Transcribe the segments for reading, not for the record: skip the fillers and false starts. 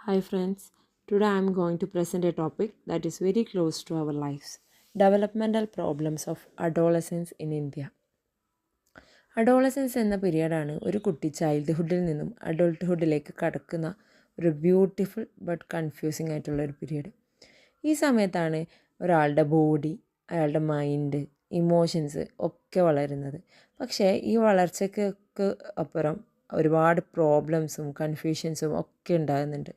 Hi friends, today I am going to present a topic that is very close to our lives, developmental problems of adolescence in India. Adolescence എന്ന പീരിയഡാണ് ഒരു കുട്ടി ചൈൽഡ്ഹുഡിൽ നിന്നും അഡൾട്ട്ഹുഡിലേക്ക് കടക്കുന്ന ഒരു beautiful but confusing ആയിട്ടുള്ള ഒരു period. ഈ സമയത്താണ് ഒരാളുടെ ബോഡി, അയാളുടെ മൈൻഡ്, ഇമോഷൻസ് ഒക്കെ വളരുന്നത്. പക്ഷേ ഈ വളർച്ചയ്ക്കൊക്കെ അപ്പുറം ഒരുപാട് പ്രോബ്ലംസും കൺഫ്യൂഷൻസും ഒക്കെ ഉണ്ടാകുന്നുണ്ട്.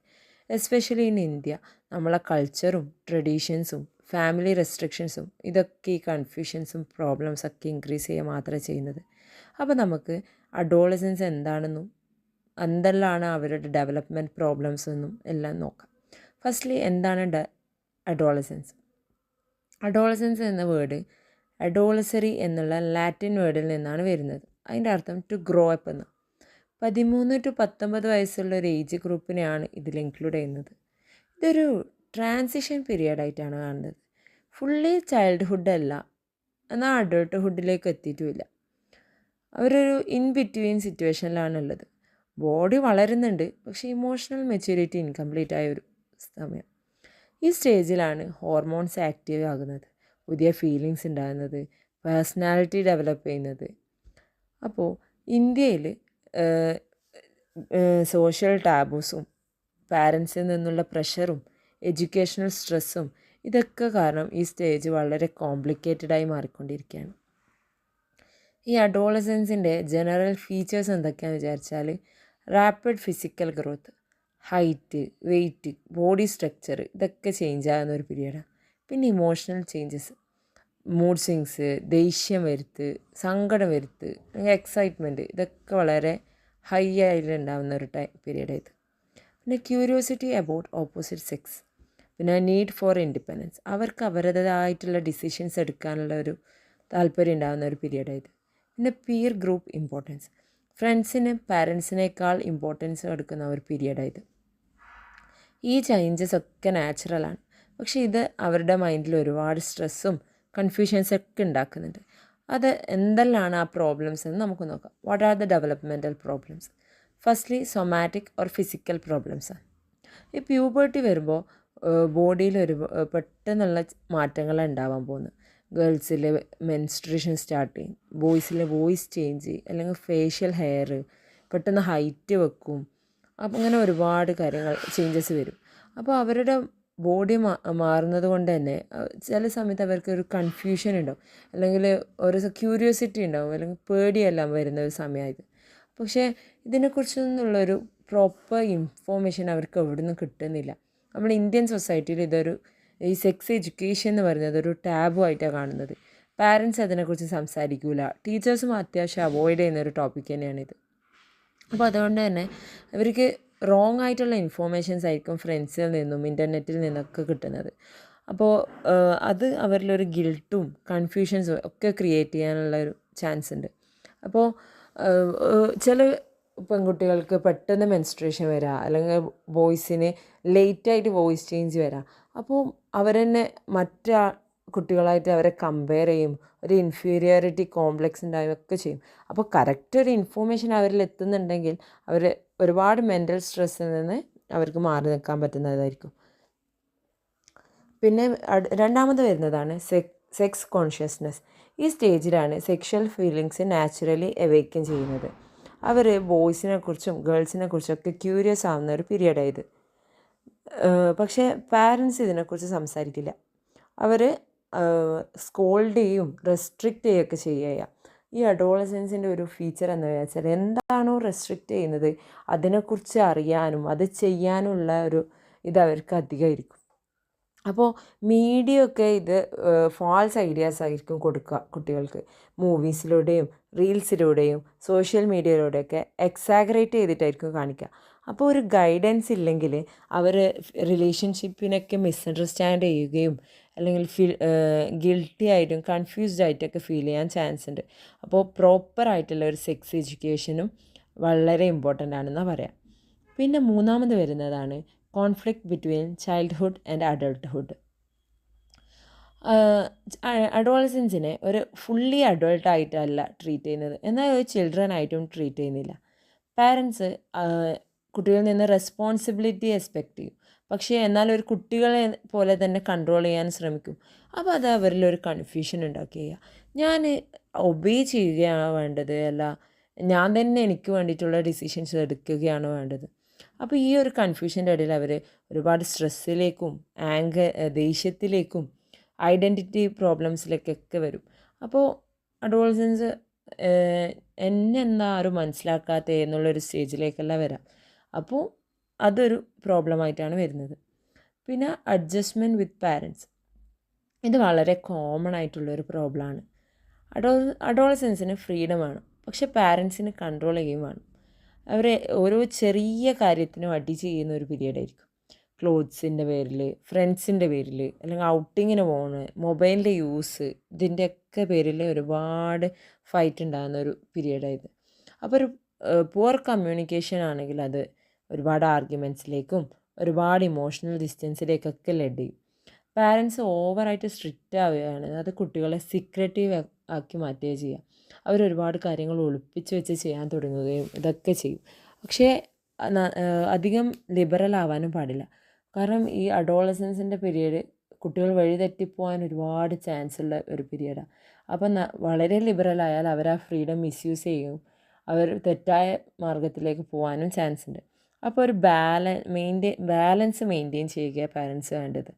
എസ്പെഷ്യലി ഇൻ ഇന്ത്യ നമ്മളെ കൾച്ചറും ട്രഡീഷൻസും ഫാമിലി റെസ്ട്രിക്ഷൻസും ഇതൊക്കെ ഈ കൺഫ്യൂഷൻസും പ്രോബ്ലംസൊക്കെ ഇൻക്രീസ് ചെയ്യുക മാത്രമേ ചെയ്യുന്നത്. അപ്പോൾ നമുക്ക് അഡോളസൻസ് എന്താണെന്നും എന്തെല്ലാമാണ് അവരുടെ ഡെവലപ്മെൻറ്റ് പ്രോബ്ലംസ് എന്നും എല്ലാം നോക്കാം. ഫസ്റ്റ്ലി എന്താണ് അഡോളസൻസ്? അഡോളസൻസ് എന്ന വേർഡ് അഡോളസറി എന്നുള്ള ലാറ്റിൻ വേർഡിൽ നിന്നാണ് വരുന്നത്. അതിൻ്റെ അർത്ഥം ടു ഗ്രോ അപ്പ് എന്ന്. 13 to 19 വയസ്സുള്ള ഒരു ഏജ് ഗ്രൂപ്പിനെയാണ് ഇതിൽ ഇൻക്ലൂഡ് ചെയ്യുന്നത്. ഇതൊരു ട്രാൻസിഷൻ പീരിയഡായിട്ടാണ് കാണുന്നത്. ഫുള്ളി ചൈൽഡ്ഹുഡ് അല്ല, എന്നാൽ അഡൾട്ട്ഹുഡിലേക്ക് എത്തിയിട്ടുമില്ല. അവരൊരു ഇൻ ബിറ്റ്വീൻ സിറ്റുവേഷനിലാണുള്ളത്. ബോഡി വളരുന്നുണ്ട്, പക്ഷേ ഇമോഷണൽ മെച്യൂരിറ്റി ഇൻകംപ്ലീറ്റ് ആയ ഒരു സമയം. ഈ സ്റ്റേജിലാണ് ഹോർമോൺസ് ആക്റ്റീവ് ആകുന്നത്, പുതിയ ഫീലിങ്സ് ഉണ്ടാകുന്നത്, പേഴ്സണാലിറ്റി ഡെവലപ്പ് ചെയ്യുന്നത്. അപ്പോൾ ഇന്ത്യയിൽ സോഷ്യൽ ടാബൂസും പാരൻസിൽ നിന്നുള്ള പ്രഷറും എഡ്യൂക്കേഷണൽ സ്ട്രെസ്സും ഇതൊക്കെ കാരണം ഈ സ്റ്റേജ് വളരെ കോംപ്ലിക്കേറ്റഡായി മാറിക്കൊണ്ടിരിക്കുകയാണ്. ഈ അഡോളസൻസിൻ്റെ ജനറൽ ഫീച്ചേഴ്സ് എന്തൊക്കെയാണെന്ന് വിചാരിച്ചാൽ rapid physical growth, height, weight, body structure ഇതൊക്കെ ചേഞ്ച് ആകുന്ന ഒരു പീരീഡാണ്. പിന്നെ ഇമോഷണൽ ചേഞ്ചസ്, മൂഡ് സ്വിങ്സ്, ദേഷ്യം വരുത്ത്, സങ്കടം വരുത്ത്, എക്സൈറ്റ്മെൻറ്റ് ഇതൊക്കെ വളരെ ഹൈ ആയിട്ടുണ്ടാകുന്ന ഒരു പീരീഡ് ഇത്. പിന്നെ ക്യൂരിയോസിറ്റി അബൌട്ട് ഓപ്പോസിറ്റ് സെക്സ്, പിന്നെ നീഡ് ഫോർ ഇൻഡിപെൻഡൻസ്, അവർക്ക് അവരുടേതായിട്ടുള്ള ഡിസിഷൻസ് എടുക്കാനുള്ള ഒരു താല്പര്യം ഉണ്ടാകുന്ന ഒരു പീരീഡായത്. പിന്നെ പിയർ ഗ്രൂപ്പ് ഇമ്പോർട്ടൻസ്, ഫ്രണ്ട്സിന് പാരൻസിനേക്കാൾ ഇമ്പോർട്ടൻസ് എടുക്കുന്ന ഒരു പീരീഡായത്. ഈ ചേഞ്ചസ് ഒക്കെ നാച്ചുറലാണ്, പക്ഷേ ഇത് അവരുടെ മൈൻഡിൽ ഒരുപാട് സ്ട്രെസ്സും കൺഫ്യൂഷൻസൊക്കെ ഉണ്ടാക്കുന്നുണ്ട്. അത് എന്തെല്ലാണ് ആ പ്രോബ്ലംസ് എന്ന് നമുക്ക് നോക്കാം. What are the developmental problems? Firstly somatic or physical പ്രോബ്ലംസാണ്. ഈ പ്യൂബർട്ടി വരുമ്പോൾ ബോഡിയിൽ ഒരു പെട്ടെന്നുള്ള മാറ്റങ്ങൾ ഉണ്ടാവാൻ പോകുന്നത്. ഗേൾസിൽ മെൻസ്ട്രേഷൻ സ്റ്റാർട്ട് ചെയ്യും, ബോയ്സിൽ വോയിസ് ചേഞ്ച്, അല്ലെങ്കിൽ ഫേഷ്യൽ ഹെയർ, പെട്ടെന്ന് ഹൈറ്റ് വെക്കും. അപ്പം അങ്ങനെ ഒരുപാട് കാര്യങ്ങൾ ചേഞ്ചസ് വരും. അപ്പോൾ അവരുടെ ബോഡി മാറുന്നത് കൊണ്ട് തന്നെ ചില സമയത്ത് അവർക്ക് ഒരു കൺഫ്യൂഷൻ ഉണ്ടാവും, അല്ലെങ്കിൽ ഒരു ക്യൂരിയോസിറ്റി ഉണ്ടാവും, അല്ലെങ്കിൽ പേടിയെല്ലാം വരുന്ന ഒരു സമയമായത്. പക്ഷേ ഇതിനെക്കുറിച്ചൊന്നുള്ളൊരു പ്രോപ്പർ ഇൻഫോർമേഷൻ അവർക്ക് എവിടെ നിന്നും കിട്ടുന്നില്ല. നമ്മുടെ ഇന്ത്യൻ സൊസൈറ്റിയിൽ ഈ സെക്സ് എഡ്യൂക്കേഷൻ എന്ന് പറയുന്നത് ഒരു ടാബു ആയിട്ടാണ് കാണുന്നത്. പാരൻസ് അതിനെക്കുറിച്ച് സംസാരിക്കില്ല, ടീച്ചേഴ്സും അത്യാവശ്യം അവോയ്ഡ് ചെയ്യുന്ന ഒരു ടോപ്പിക് തന്നെയാണിത്. അപ്പോൾ അതുകൊണ്ട് തന്നെ ഇവർക്ക് റോങ് ആയിട്ടുള്ള ഇൻഫോർമേഷൻസ് ആയിരിക്കും ഫ്രണ്ട്സിൽ നിന്നും ഇൻ്റർനെറ്റിൽ നിന്നൊക്കെ കിട്ടുന്നത്. അപ്പോൾ അത് അവരിലൊരു ഗിൽട്ടും കൺഫ്യൂഷൻസും ഒക്കെ ക്രിയേറ്റ് ചെയ്യാനുള്ള ഒരു ചാൻസ് ഉണ്ട്. അപ്പോൾ ചില പെൺകുട്ടികൾക്ക് പെട്ടെന്ന് മെൻസ്ട്രേഷൻ വരാം, അല്ലെങ്കിൽ ബോയ്സിന് ലേറ്റായിട്ട് വോയിസ് ചേഞ്ച് വരാം. അപ്പോൾ അവരെന്നെ കുട്ടികളായിട്ട് അവരെ കമ്പയർ ചെയ്യും, ഒരു ഇൻഫീരിയോറിറ്റി കോംപ്ലക്സ് ഉണ്ടാവുകയൊക്കെ ചെയ്യും. അപ്പോൾ കറക്റ്റ് ഒരു ഇൻഫോർമേഷൻ അവരിൽ എത്തുന്നുണ്ടെങ്കിൽ അവർ ഒരുപാട് മെൻ്റൽ സ്ട്രെസ്സിൽ നിന്ന് അവർക്ക് മാറി നിൽക്കാൻ പറ്റുന്നതായിരിക്കും. പിന്നെ രണ്ടാമത് വരുന്നതാണ് സെക്സ് കോൺഷ്യസ്നെസ്. ഈ സ്റ്റേജിലാണ് സെക്ഷൽ ഫീലിങ്സ് നാച്ചുറലി അവേക്കൻ ചെയ്യുന്നത്. അവർ ബോയ്സിനെ കുറിച്ചും ഗേൾസിനെ കുറിച്ചൊക്കെ ക്യൂരിയസ് ആവുന്ന ഒരു പീരിയഡായത്. പക്ഷേ പാരൻസ് ഇതിനെക്കുറിച്ച് സംസാരിക്കില്ല. അവർ സ്കോൾഡ് ചെയ്യും, റെസ്ട്രിക്റ്റ് ചെയ്യുകയൊക്കെ ചെയ്യുക. ഈ അഡോളസൻസിൻ്റെ ഒരു ഫീച്ചർ എന്ന് വെച്ചാൽ എന്താണോ റെസ്ട്രിക്റ്റ് ചെയ്യുന്നത് അതിനെക്കുറിച്ച് അറിയാനും അത് ചെയ്യാനുള്ള ഒരു ഇത് അവർക്ക് അധികമായിരിക്കും. അപ്പോൾ മീഡിയ ഒക്കെ ഇത് ഫാൾസ് ഐഡിയാസ് ആയിരിക്കും കൊടുക്കുക കുട്ടികൾക്ക്. മൂവീസിലൂടെയും റീൽസിലൂടെയും സോഷ്യൽ മീഡിയയിലൂടെയൊക്കെ എക്സാഗ്രേറ്റ് ചെയ്തിട്ടായിരിക്കും കാണിക്കുക. അപ്പോൾ ഒരു ഗൈഡൻസ് ഇല്ലെങ്കിൽ അവർ റിലേഷൻഷിപ്പിനൊക്കെ മിസ്അണ്ടർസ്റ്റാൻഡ് ചെയ്യുകയും അല്ലെങ്കിൽ ഗിൽട്ടി ആയിട്ടും കൺഫ്യൂസ്ഡ് ആയിട്ടൊക്കെ ഫീൽ ചെയ്യാൻ ചാൻസ് ഉണ്ട്. അപ്പോൾ പ്രോപ്പറായിട്ടുള്ള ഒരു സെക്സ് എഡ്യൂക്കേഷനും വളരെ ഇമ്പോർട്ടൻ്റ് ആണെന്നാണ് പറയാം. പിന്നെ മൂന്നാമത് വരുന്നതാണ് conflict between childhood and adulthood. അഡോളസൻസിനെ ഒരു ഫുള്ളി അഡൾട്ടായിട്ടല്ല ട്രീറ്റ് ചെയ്യുന്നത്, എന്നാൽ ഒരു ചിൽഡ്രൻ ആയിട്ടും ട്രീറ്റ് ചെയ്യുന്നില്ല. പാരൻസ് കുട്ടികളിൽ നിന്ന് റെസ്പോൺസിബിലിറ്റി എക്സ്പെക്റ്റ് ചെയ്യും. പക്ഷേ എന്നാൽ ഒരു കുട്ടികളെ പോലെ തന്നെ കൺട്രോൾ ചെയ്യാൻ ശ്രമിക്കും. അപ്പോൾ അത് അവരിലൊരു കൺഫ്യൂഷൻ ഉണ്ടാക്കുക. ഞാൻ ഒബേ ചെയ്യുകയാണോ വേണ്ടത്, അല്ല ഞാൻ തന്നെ എനിക്ക് വേണ്ടിയിട്ടുള്ള ഡിസിഷൻസ് എടുക്കുകയാണോ വേണ്ടത്? അപ്പോൾ ഈ ഒരു കൺഫ്യൂഷൻ്റെ ഇടയിൽ അവർ ഒരുപാട് സ്ട്രെസ്സിലേക്കും ദേഷ്യത്തിലേക്കും ഐഡൻറ്റിറ്റി പ്രോബ്ലംസിലേക്കൊക്കെ വരും. അപ്പോൾ അഡോളസൻസ് എന്നെന്താ ആരും മനസ്സിലാക്കാത്ത എന്നുള്ളൊരു സ്റ്റേജിലേക്കല്ല വരാം. അപ്പോൾ അതൊരു പ്രോബ്ലമായിട്ടാണ് വരുന്നത്. പിന്നെ അഡ്ജസ്റ്റ്മെൻറ്റ് വിത്ത് പാരൻസ്, ഇത് വളരെ കോമൺ ആയിട്ടുള്ളൊരു പ്രോബ്ലമാണ്. അഡോളസൻസിന് ഫ്രീഡം വേണം, പക്ഷെ പാരൻസിന് കൺട്രോൾ ചെയ്യുകയും വേണം. അവരെ ഓരോ ചെറിയ കാര്യത്തിനും അടി ചെയ്യുന്ന ഒരു പീരീഡ് ആയിരിക്കും. ക്ലോത്ത്സിൻ്റെ പേരിൽ, ഫ്രണ്ട്സിൻ്റെ പേരിൽ, അല്ലെങ്കിൽ ഔട്ടിങ്ങിന് പോണ്, മൊബൈലിൻ്റെ യൂസ്, ഇതിൻ്റെയൊക്കെ പേരിൽ ഒരുപാട് ഫൈറ്റ് ഉണ്ടാകുന്ന ഒരു പീരീഡായത്. അപ്പോൾ ഒരു പുവർ കമ്മ്യൂണിക്കേഷൻ ആണെങ്കിൽ അത് ഒരുപാട് ആർഗ്യുമെൻറ്റ്സിലേക്കും ഒരുപാട് ഇമോഷണൽ ഡിസ്റ്റൻസിലേക്കൊക്കെ ലെഡ് ചെയ്യും. പാരൻസ് ഓവറായിട്ട് സ്ട്രിക്റ്റ് ആവുകയാണ്, അത് കുട്ടികളെ സീക്രട്ടീവ് ആക്കി മാറ്റുകയും ചെയ്യുക. അവരൊരുപാട് കാര്യങ്ങൾ ഒളിപ്പിച്ച് വെച്ച് ചെയ്യാൻ തുടങ്ങുകയും ഇതൊക്കെ ചെയ്യും. പക്ഷേ അധികം ലിബറൽ ആവാനും പാടില്ല. കാരണം ഈ അഡോളസൻസിൻ്റെ പീരീഡ് കുട്ടികൾ വഴിതെറ്റിപ്പോകാൻ ഒരുപാട് ചാൻസ് ഉള്ള ഒരു പീരീഡാണ്. അപ്പം വളരെ ലിബറലായാൽ അവർ ആ ഫ്രീഡം മിസ്യൂസ് ചെയ്യും, അവർ തെറ്റായ മാർഗത്തിലേക്ക് പോകാനും ചാൻസ് ഉണ്ട്. അപ്പോൾ ഒരു ബാലൻസ് മെയിൻറ്റെയിൻ ചെയ്യുക പാരൻസ് വേണ്ടത്.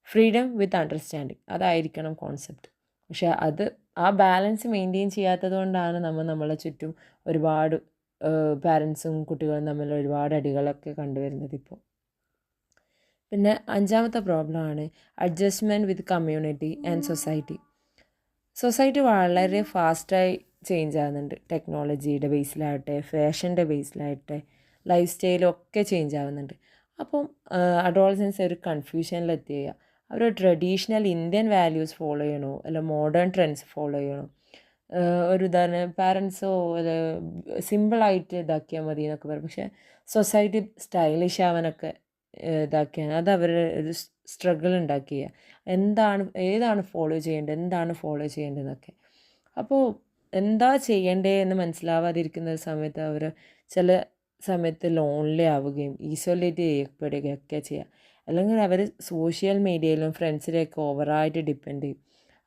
ഫ്രീഡം വിത്ത് അണ്ടർസ്റ്റാൻഡിങ്, അതായിരിക്കണം കോൺസെപ്റ്റ്. പക്ഷേ ആ ബാലൻസ് മെയിൻറ്റെയിൻ ചെയ്യാത്തത് കൊണ്ടാണ് നമ്മളെ ചുറ്റും ഒരുപാട് പാരൻസും കുട്ടികളും തമ്മിൽ ഒരുപാട് അടികളൊക്കെ കണ്ടുവരുന്നത് ഇപ്പോൾ. പിന്നെ 5ാമത്തെ പ്രോബ്ലമാണ് adjustment with community and society. Society വളരെ ഫാസ്റ്റായി ചേഞ്ച് ആകുന്നുണ്ട്. ടെക്നോളജിയുടെ ബേസിലാകട്ടെ, ഫാഷൻ്റെ ബേസിലാകട്ടെ, ലൈഫ് സ്റ്റൈലും ഒക്കെ ചേഞ്ച് ആവുന്നുണ്ട്. അപ്പം അഡോളസൻസ് ഒരു കൺഫ്യൂഷനിലെത്തിയ അവർ ട്രഡീഷണൽ ഇന്ത്യൻ വാല്യൂസ് ഫോളോ ചെയ്യണോ, അല്ല മോഡേൺ ട്രെൻഡ്സ് ഫോളോ ചെയ്യണോ? ഒരു ഉദാഹരണം, പാരൻസോ സിമ്പിളായിട്ട് ഇതാക്കിയാൽ മതി എന്നൊക്കെ പറയും. പക്ഷേ സൊസൈറ്റി സ്റ്റൈലിഷ് ആവാനൊക്കെ ഇതാക്കിയാണ് അത് അവരുടെ ഒരു സ്ട്രഗിൾ ഉണ്ടാക്കിയ ഏതാണ് ഫോളോ ചെയ്യേണ്ടതെന്നൊക്കെ. അപ്പോൾ എന്താ ചെയ്യേണ്ടത് എന്ന് മനസ്സിലാവാതിരിക്കുന്ന സമയത്ത് അവർ ചില സമയത്ത് ലോൺലി ആവുകയും ഐസൊലേറ്റ് ചെയ്യപ്പെടുകയൊക്കെ ചെയ്യുക. അല്ലെങ്കിൽ അവർ സോഷ്യൽ മീഡിയയിലും ഫ്രണ്ട്സിലെയൊക്കെ ഓവറായിട്ട് ഡിപ്പെൻഡ് ചെയ്യും.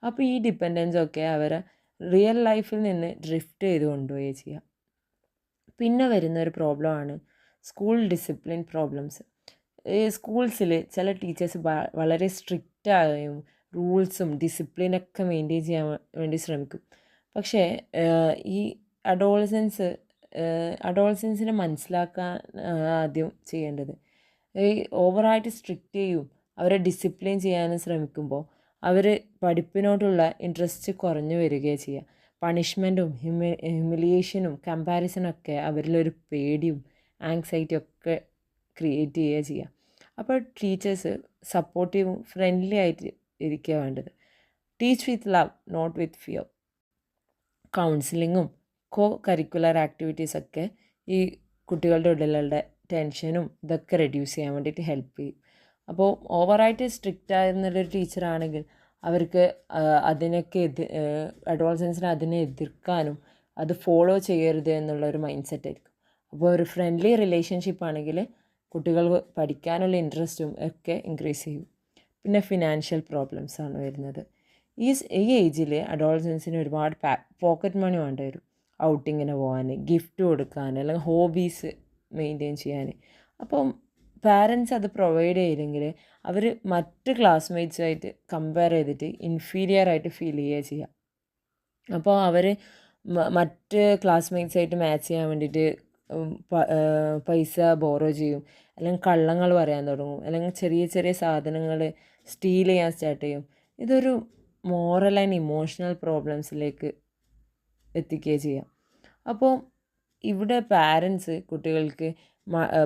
അപ്പോൾ ഈ ഡിപ്പെൻഡൻസൊക്കെ അവരെ റിയൽ ലൈഫിൽ നിന്ന് ഡ്രിഫ്റ്റ് ചെയ്ത് കൊണ്ടുപോവുകയും ചെയ്യുക. പിന്നെ വരുന്നൊരു പ്രോബ്ലമാണ് സ്കൂൾ ഡിസിപ്ലിൻ പ്രോബ്ലംസ്. ഈ സ്കൂൾസിൽ ചില ടീച്ചേഴ്സ് വളരെ സ്ട്രിക്റ്റ് ആവുകയും റൂൾസും ഡിസിപ്ലിനൊക്കെ മെയിൻറ്റെയിൻ ചെയ്യാൻ വേണ്ടി ശ്രമിക്കും. പക്ഷേ ഈ അഡോളസൻസിനെ മനസ്സിലാക്കാൻ ആദ്യം ചെയ്യേണ്ടത്, ഈ ഓവറായിട്ട് സ്ട്രിക്റ്റ് ചെയ്യും അവരെ ഡിസിപ്ലിൻ ചെയ്യാനും ശ്രമിക്കുമ്പോൾ അവർ പഠിപ്പിനോടുള്ള ഇൻട്രസ്റ്റ് കുറഞ്ഞു വരികയാണ് ചെയ്യുക. പണിഷ്മെൻറ്റും ഹ്യൂമിലിയേഷനും കമ്പാരിസണൊക്കെ അവരിലൊരു പേടിയും ആങ്സൈറ്റിയും ഒക്കെ ക്രിയേറ്റ് ചെയ്യുക. അപ്പോൾ ടീച്ചേഴ്സ് സപ്പോർട്ടീവും ഫ്രണ്ട്ലി ആയിട്ട് ഇരിക്കുക വേണ്ടത്. Teach with love, not with fear. കൗൺസിലിങ്ങും കരിക്കുലർ ആക്ടിവിറ്റീസൊക്കെ ഈ കുട്ടികളുടെ ഉള്ളിലുള്ള ടെൻഷനും ഇതൊക്കെ റെഡ്യൂസ് ചെയ്യാൻ വേണ്ടിയിട്ട് ഹെൽപ്പ് ചെയ്യും. അപ്പോൾ ഓവറായിട്ട് സ്ട്രിക്റ്റ് ആയിരുന്നൊരു ടീച്ചറാണെങ്കിൽ അവർക്ക് അഡോളസൻസിനെ അതിനെ എതിർക്കാനും അത് ഫോളോ ചെയ്യരുത് എന്നുള്ളൊരു മൈൻഡ് സെറ്റ് ആയിരിക്കും. അപ്പോൾ ഒരു ഫ്രണ്ട്ലി റിലേഷൻഷിപ്പ് ആണെങ്കിൽ കുട്ടികൾ പഠിക്കാനുള്ള ഇൻട്രസ്റ്റും ഒക്കെ ഇൻക്രീസ് ചെയ്യും. പിന്നെ ഫിനാൻഷ്യൽ പ്രോബ്ലംസ് ആണ് വരുന്നത്. ഈ ഏജിൽ അഡോളസൻസിന് ഒരുപാട് പോക്കറ്റ് മണി വേണ്ടി വരും. ഔട്ടിങ്ങിന് പോകാൻ, ഗിഫ്റ്റ് കൊടുക്കാൻ, അല്ലെങ്കിൽ ഹോബീസ് മെയിൻറ്റെയിൻ ചെയ്യാൻ. അപ്പം പാരൻസ് അത് പ്രൊവൈഡ് ചെയ്തെങ്കിൽ അവർ മറ്റ് ക്ലാസ്മേറ്റ്സുമായിട്ട് കമ്പയർ ചെയ്തിട്ട് ഇൻഫീരിയറായിട്ട് ഫീൽ ചെയ്യുക ചെയ്യുക. അപ്പോൾ അവർ മറ്റ് ക്ലാസ്മേറ്റ്സായിട്ട് മാച്ച് ചെയ്യാൻ വേണ്ടിയിട്ട് പൈസ ബോറോ ചെയ്യും, അല്ലെങ്കിൽ കള്ളങ്ങൾ പറയാൻ തുടങ്ങും, അല്ലെങ്കിൽ ചെറിയ ചെറിയ സാധനങ്ങൾ സ്റ്റീൽ ചെയ്യാൻ സ്റ്റാർട്ട് ചെയ്യും. ഇതൊരു മോറൽ ആൻഡ് ഇമോഷണൽ പ്രോബ്ലംസിലേക്ക് എത്തിക്കുകയും ചെയ്യാം. അപ്പോൾ ഇവിടെ പാരൻസ് കുട്ടികൾക്ക്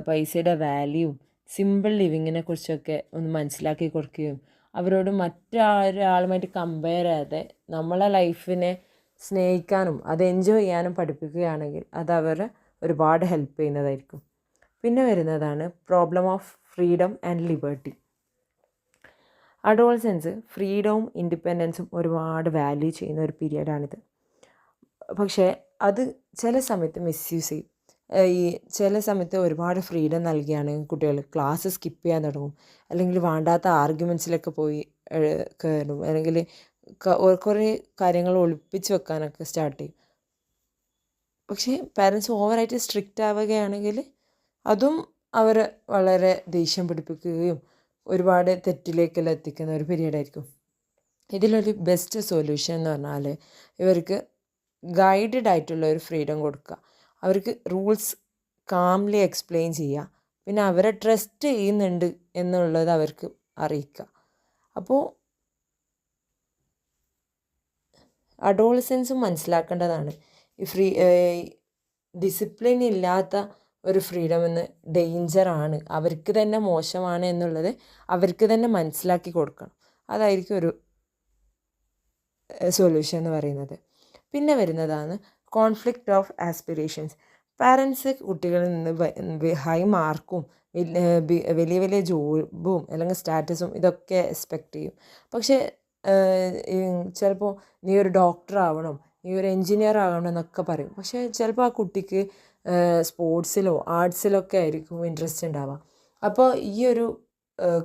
പൈസയുടെ വാല്യൂ, സിമ്പിൾ ലിവിങ്ങിനെ കുറിച്ചൊക്കെ ഒന്ന് മനസ്സിലാക്കി കൊടുക്കുകയും അവരോട് മറ്റൊരാളുമായിട്ട് കമ്പയർ ചെയ്യാതെ നമ്മളെ ലൈഫിനെ സ്നേഹിക്കാനും അത് എൻജോയ് ചെയ്യാനും പഠിപ്പിക്കുകയാണെങ്കിൽ അത് അവരെ ഒരുപാട് ഹെൽപ്പ് ചെയ്യുന്നതായിരിക്കും. പിന്നെ വരുന്നതാണ് problem of freedom and liberty. Adolescence ഫ്രീഡവും ഇൻഡിപെൻഡൻസും ഒരുപാട് വാല്യൂ ചെയ്യുന്ന ഒരു പീരിയഡാണിത്. പക്ഷേ അത് ചില സമയത്ത് മിസ്യൂസ് ചെയ്യും. ഈ ചില സമയത്ത് ഒരുപാട് ഫ്രീഡം നൽകുകയാണെങ്കിൽ കുട്ടികൾ ക്ലാസ് സ്കിപ്പ് ചെയ്യാൻ തുടങ്ങും, അല്ലെങ്കിൽ വേണ്ടാത്ത ആർഗ്യുമെൻറ്റ്സിലൊക്കെ പോയി കയറും, അല്ലെങ്കിൽ കുറേ കാര്യങ്ങൾ ഒളിപ്പിച്ച് വെക്കാനൊക്കെ സ്റ്റാർട്ട് ചെയ്യും. പക്ഷേ പാരൻസ് ഓവറായിട്ട് സ്ട്രിക്റ്റ് ആവുകയാണെങ്കിൽ അതും അവരെ വളരെ ദേഷ്യം പിടിപ്പിക്കുകയും ഒരുപാട് തെറ്റിലേക്കെല്ലാം എത്തിക്കുന്ന ഒരു പീരീഡായിരിക്കും. ഇതിലൊരു ബെസ്റ്റ് സൊല്യൂഷൻ എന്ന് പറഞ്ഞാൽ ഇവർക്ക് ഗൈഡഡ് ആയിട്ടുള്ള ഒരു ഫ്രീഡം കൊടുക്കുക, അവർക്ക് റൂൾസ് കാംലി എക്സ്പ്ലെയിൻ ചെയ്യുക, പിന്നെ അവരെ ട്രസ്റ്റ് ചെയ്യുന്നുണ്ട് എന്നുള്ളത് അവർക്ക് അറിയിക്കുക. അപ്പോൾ അഡോളസൻസും മനസ്സിലാക്കേണ്ടതാണ് ഈ ഡിസിപ്ലിൻ ഇല്ലാത്ത ഒരു ഫ്രീഡം എന്ന് ഡേഞ്ചറാണ്, അവർക്ക് തന്നെ മോശമാണ് എന്നുള്ളത് അവർക്ക് തന്നെ മനസ്സിലാക്കി കൊടുക്കണം. അതായിരിക്കും ഒരു സൊല്യൂഷൻ എന്ന് പറയുന്നത്. പിന്നെ വരുന്നതാണ് കോൺഫ്ലിക്റ്റ് ഓഫ് ആസ്പിറേഷൻസ്. പാരൻസ് കുട്ടികളിൽ നിന്ന് ഹൈ മാർക്കും വലിയ വലിയ ജോബും അല്ലെങ്കിൽ സ്റ്റാറ്റസും ഇതൊക്കെ എക്സ്പെക്റ്റ് ചെയ്യും. പക്ഷേ ചിലപ്പോൾ നീ ഒരു ഡോക്ടർ ആവണം, നീ ഒരു എൻജിനീയർ ആവണം എന്നൊക്കെ പറയും. പക്ഷേ ചിലപ്പോൾ ആ കുട്ടിക്ക് സ്പോർട്സിലോ ആർട്സിലോ ഒക്കെ ആയിരിക്കും ഇൻട്രസ്റ്റ് ഉണ്ടാവുക. അപ്പോൾ ഈ ഒരു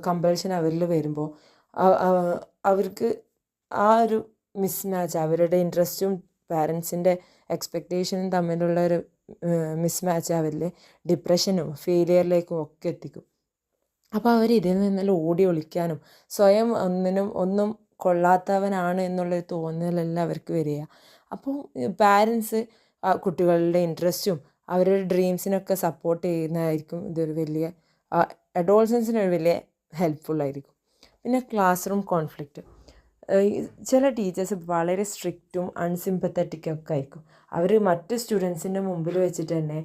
കമ്പൽഷൻ അവരിൽ വരുമ്പോൾ അവർക്ക് ആ ഒരു മിസ്മാച്ച്, അവരുടെ ഇൻട്രസ്റ്റും പാരൻസിൻ്റെ എക്സ്പെക്റ്റേഷനും തമ്മിലുള്ള ഒരു മിസ്മാച്ച് അവരിൽ ഡിപ്രഷനും ഫെയിലിയറിലേക്കും ഒക്കെ എത്തിക്കും. അപ്പോൾ അവർ ഇതിൽ നിന്നെല്ലാം ഓടി ഒളിക്കാനും സ്വയം ഒന്നും കൊള്ളാത്തവനാണ് എന്നുള്ളൊരു തോന്നലെല്ലാം അവർക്ക് വരിക. അപ്പോൾ പാരൻസ് കുട്ടികളുടെ ഇൻട്രസ്റ്റും അവരുടെ ഡ്രീംസിനൊക്കെ സപ്പോർട്ട് ചെയ്യുന്നതായിരിക്കും ഇതൊരു വലിയ അഡോളസൻസിനൊരു വലിയ ഹെൽപ്ഫുള്ളായിരിക്കും. പിന്നെ ക്ലാസ് റൂം കോൺഫ്ലിക്റ്റ്. ചില ടീച്ചേഴ്സ് വളരെ സ്ട്രിക്റ്റും അൺസിമ്പത്തറ്റിക്കും ഒക്കെ ആയിരിക്കും. അവർ മറ്റ് സ്റ്റുഡൻസിൻ്റെ മുമ്പിൽ വെച്ചിട്ട് തന്നെ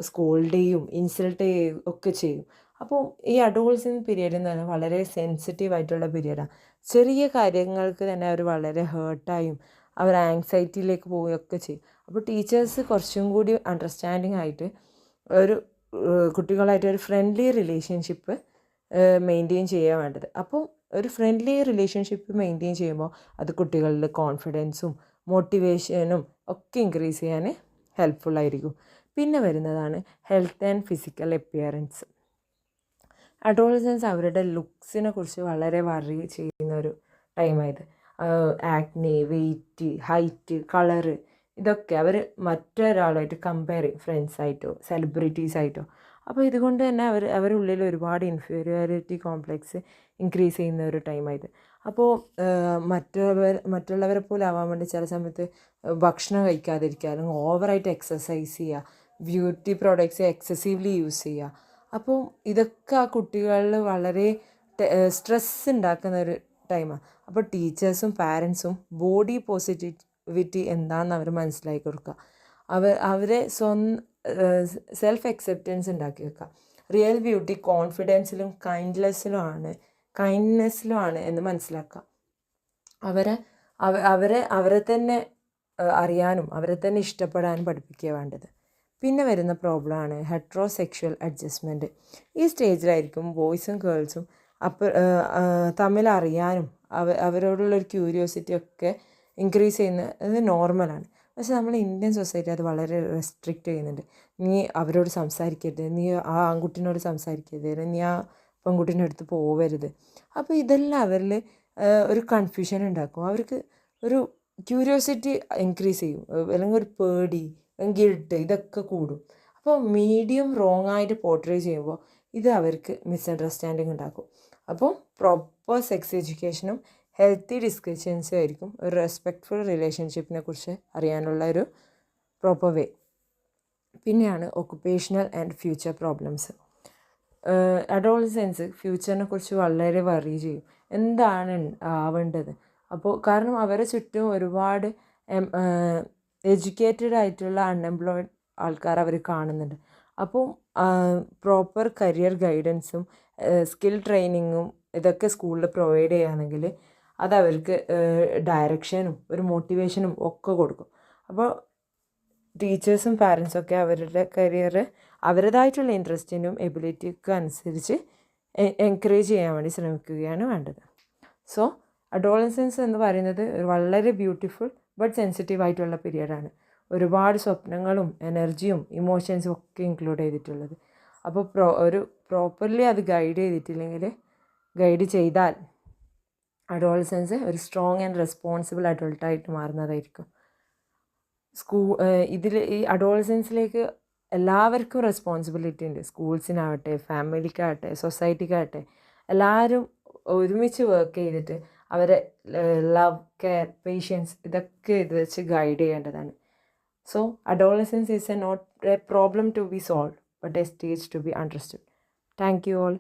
സ്കോൾഡ് ചെയ്യും, ഇൻസൾട്ട് ചെയ്യും ഒക്കെ ചെയ്യും. അപ്പോൾ ഈ അഡോളസൻ പീരീഡ് എന്ന് പറഞ്ഞാൽ വളരെ സെൻസിറ്റീവ് ആയിട്ടുള്ള പീരീഡാണ്. ചെറിയ കാര്യങ്ങൾക്ക് തന്നെ അവർ വളരെ ഹേർട്ടായും അവർ ആങ്സൈറ്റിയിലേക്ക് പോവുകയൊക്കെ ചെയ്യും. അപ്പോൾ ടീച്ചേഴ്സ് കുറച്ചും കൂടി അണ്ടർസ്റ്റാൻഡിങ് ആയിട്ട് ഒരു കുട്ടികളായിട്ട് ഒരു ഫ്രണ്ട്ലി റിലേഷൻഷിപ്പ് മെയിൻറ്റെയിൻ ചെയ്യാൻ വേണ്ടത്. അപ്പോൾ ഒരു ഫ്രണ്ട്ലി റിലേഷൻഷിപ്പ് മെയിൻറ്റെയിൻ ചെയ്യുമ്പോൾ അത് കുട്ടികളിൽ കോൺഫിഡൻസും മോട്ടിവേഷനും ഒക്കെ ഇൻക്രീസ് ചെയ്യാൻ ഹെൽപ്ഫുള്ളായിരിക്കും. പിന്നെ വരുന്നതാണ് health and physical appearance. Adolescence അവരുടെ ലുക്സിനെ കുറിച്ച് വളരെ വറി ചെയ്യുന്ന ഒരു ടൈമായത്. ആക്നെ, വെയ്റ്റ്, ഹൈറ്റ്, കളറ് ഇതൊക്കെ അവർ മറ്റൊരാളായിട്ട് കമ്പയർ ചെയ്യും, ഫ്രണ്ട്സായിട്ടോ സെലിബ്രിറ്റീസായിട്ടോ. അപ്പോൾ ഇതുകൊണ്ട് തന്നെ അവരുടെ ഉള്ളിൽ ഒരുപാട് ഇൻഫീരിയോറിറ്റി കോംപ്ലക്സ് ഇൻക്രീസ് ചെയ്യുന്ന ഒരു ടൈമായത്. അപ്പോൾ മറ്റുള്ളവരെ പോലെ ആവാൻ വേണ്ടി ചില സമയത്ത് ഭക്ഷണം കഴിക്കാതിരിക്കുക, അല്ലെങ്കിൽ ഓവറായിട്ട് എക്സസൈസ് ചെയ്യുക, ബ്യൂട്ടി പ്രോഡക്റ്റ്സ് എക്സസീവ്ലി യൂസ് ചെയ്യുക. അപ്പോൾ ഇതൊക്കെ ആ കുട്ടികളിൽ വളരെ സ്ട്രെസ് ഉണ്ടാക്കുന്ന ഒരു ടൈമാണ്. അപ്പോൾ ടീച്ചേഴ്സും പാരൻസും ബോഡി പോസിറ്റിവിറ്റി എന്താണെന്ന് അവർ മനസ്സിലാക്കി കൊടുക്കുക. അവരെ സെൽഫ് അക്സെപ്റ്റൻസ് ഉണ്ടാക്കി വെക്കുക. റിയൽ ബ്യൂട്ടി കോൺഫിഡൻസിലും കൈൻഡ്നെസ്സിലുമാണ് എന്ന് മനസ്സിലാക്കുക. അവരെ തന്നെ അറിയാനും അവരെ തന്നെ ഇഷ്ടപ്പെടാനും പഠിപ്പിക്കുക വേണ്ടത്. പിന്നെ വരുന്ന പ്രോബ്ലമാണ് ഹെട്രോസെക്ഷൽ അഡ്ജസ്റ്റ്മെൻറ്റ്. ഈ സ്റ്റേജിലായിരിക്കും ബോയ്സും ഗേൾസും തമ്മിൽ അറിയാനും അവരോടുള്ളൊരു ക്യൂരിയോസിറ്റി ഒക്കെ ഇൻക്രീസ് ചെയ്യുന്നത് നോർമലാണ്. പക്ഷെ നമ്മൾ ഇന്ത്യൻ സൊസൈറ്റി അത് വളരെ റെസ്ട്രിക്റ്റ് ചെയ്യുന്നുണ്ട്. നീ അവരോട് സംസാരിക്കരുത്, നീ ആ ആൺകുട്ടീനോട് സംസാരിക്കരുത്, നീ ആ പെൺകുട്ടീൻ്റെ അടുത്ത് പോവരുത്. അപ്പോൾ ഇതെല്ലാം അവരിൽ ഒരു കൺഫ്യൂഷൻ ഉണ്ടാക്കും. അവർക്ക് ഒരു ക്യൂരിയോസിറ്റി ഇൻക്രീസ് ചെയ്യും, അല്ലെങ്കിൽ ഒരു പേടി, ഗിൽട്ട് ഇതൊക്കെ കൂടും. അപ്പോൾ മീഡിയം റോങ് ആയിട്ട് പോർട്രേ ചെയ്യുമ്പോൾ ഇത് അവർക്ക് മിസ്അണ്ടർസ്റ്റാൻഡിങ് ഉണ്ടാക്കും. അപ്പോൾ പ്രോപ്പർ സെക്സ് എഡ്യൂക്കേഷനും ഹെൽത്തി ഡിസ്കഷൻസും ആയിരിക്കും ഒരു റെസ്പെക്റ്റ്ഫുൾ റിലേഷൻഷിപ്പിനെ കുറിച്ച് അറിയാനുള്ള ഒരു പ്രോപ്പർ വേ. പിന്നെയാണ് occupational and future problems. Adolescence ഫ്യൂച്ചറിനെ കുറിച്ച് വളരെ വറി ചെയ്യും, എന്താണ് ആവേണ്ടത്. അപ്പോൾ കാരണം അവരെ ചുറ്റും ഒരുപാട് എഡ്യൂക്കേറ്റഡ് ആയിട്ടുള്ള അൺഎംപ്ലോയിഡ് ആൾക്കാർ അവർ കാണുന്നുണ്ട്. അപ്പോൾ പ്രോപ്പർ കരിയർ ഗൈഡൻസും സ്കിൽ ട്രെയിനിങ്ങും ഇതൊക്കെ സ്കൂളിൽ പ്രൊവൈഡ് ചെയ്യുകയാണെങ്കിൽ അതവർക്ക് ഡയറക്ഷനും ഒരു മോട്ടിവേഷനും ഒക്കെ കൊടുക്കും. അപ്പോൾ ടീച്ചേഴ്സും പാരൻസൊക്കെ അവരുടെ കരിയർ അവരുടേതായിട്ടുള്ള ഇൻട്രസ്റ്റിനും എബിലിറ്റിക്കും അനുസരിച്ച് എൻകറേജ് ചെയ്യാൻ വേണ്ടി ശ്രമിക്കുകയാണ് വേണ്ടത്. സോ അഡോളസൻസ് എന്ന് പറയുന്നത് വളരെ ബ്യൂട്ടിഫുൾ ബട്ട് സെൻസിറ്റീവ് ആയിട്ടുള്ള പീരിയഡാണ്. ഒരുപാട് സ്വപ്നങ്ങളും എനർജിയും ഇമോഷൻസും ഒക്കെ ഇൻക്ലൂഡ് ചെയ്തിട്ടുള്ളത്. അപ്പോൾ പ്രോപ്പർലി അത് ഗൈഡ് ചെയ്താൽ അഡോളസൻസ് ഒരു സ്ട്രോങ് ആൻഡ് റെസ്പോൺസിബിൾ അഡൾട്ടായിട്ട് മാറുന്നതായിരിക്കും. ഈ അഡോളസൻസിലേക്ക് എല്ലാവർക്കും റെസ്പോൺസിബിലിറ്റി ഉണ്ട്. സ്കൂൾസിനാവട്ടെ, ഫാമിലിക്കാവട്ടെ, സൊസൈറ്റിക്കാവട്ടെ, എല്ലാവരും ഒരുമിച്ച് വർക്ക് ചെയ്തിട്ട് അവരെ ലവ്, കെയർ, പേഷ്യൻസ് ഇതൊക്കെ ഇത് വെച്ച് ഗൈഡ് ചെയ്യേണ്ടതാണ്. So adolescence is not a problem to be solved but a stage to be understood. Thank you all.